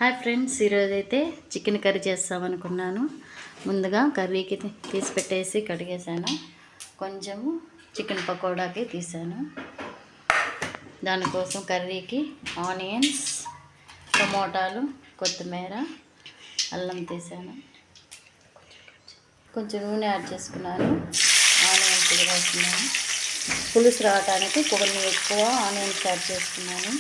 Hi friends, ఈరోజైతే chicken curry చేస్తామనుకున్నాను. ముందుగా కర్రీకి తీసి పెట్టేసి కడిగేసాను. కొంచెము చికెన్ పకోడాకి తీసాను. దానికోసం కర్రీకి ఆనియన్స్, టమోటాలు, కొత్తిమీర, అల్లం తీసాను. కొంచెం నూనె యాడ్ చేసుకున్నాను. ఆనియన్స్ వేసుకున్నాను. పులుసు రావడానికి కొన్ని ఎక్కువ ఆనియన్స్ యాడ్ చేసుకున్నాను.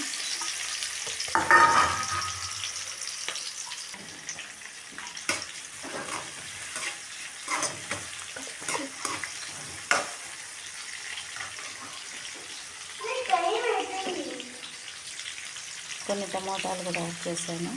కొన్ని టమోటాలు కూడా యాడ్ చేశాను.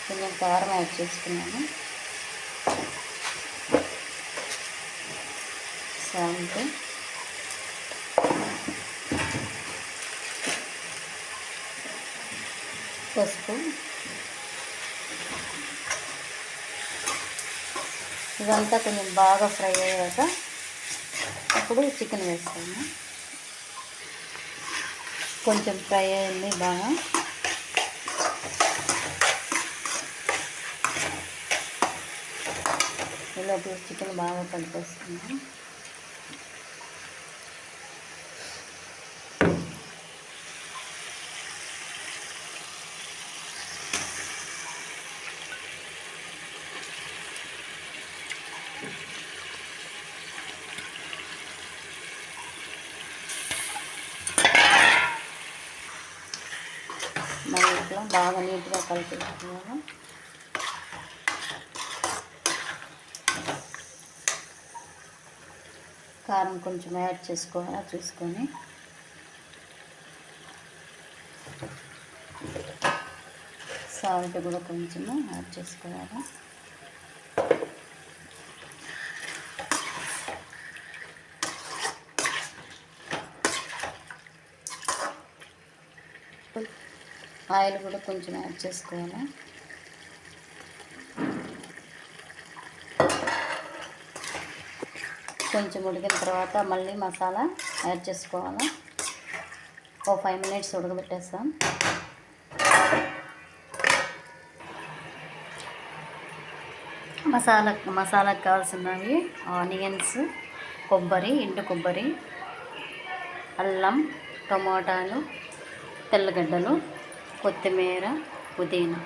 కొంచెం కారం యాడ్ చేసుకున్నాను. సాల్ట్, పసుపు. ఇదంతా కొంచెం బాగా ఫ్రై అయ్యాక అప్పుడు చికెన్ వేస్తాను. కొంచెం ఫ్రై అయింది బాగా. ఇలా చికెన్ బాగా కలిపేస్తున్నాను. మళ్ళీ ఇట్లా బాగా నీట్గా కలిపేసుకున్నాను. కారం కొంచెం యాడ్ చేసుకోవాలా చూసుకొని. సాల్ట్ కూడా కొంచెము యాడ్ చేసుకోవాలి. ఆయిల్ కూడా కొంచెం యాడ్ చేసుకోవాలి. కొంచెం ఉడికిన తర్వాత మళ్ళీ మసాలా యాడ్ చేసుకోవాలి. ఓ 5 మినిట్స్ ఉడకబెట్టేస్తాం. మసాలాకు కావాల్సినవి ఆనియన్స్, కొబ్బరి, ఎండు కొబ్బరి, అల్లం, టమోటాలు, తెల్లగడ్డలు, కొత్తిమీర, పుదీనా.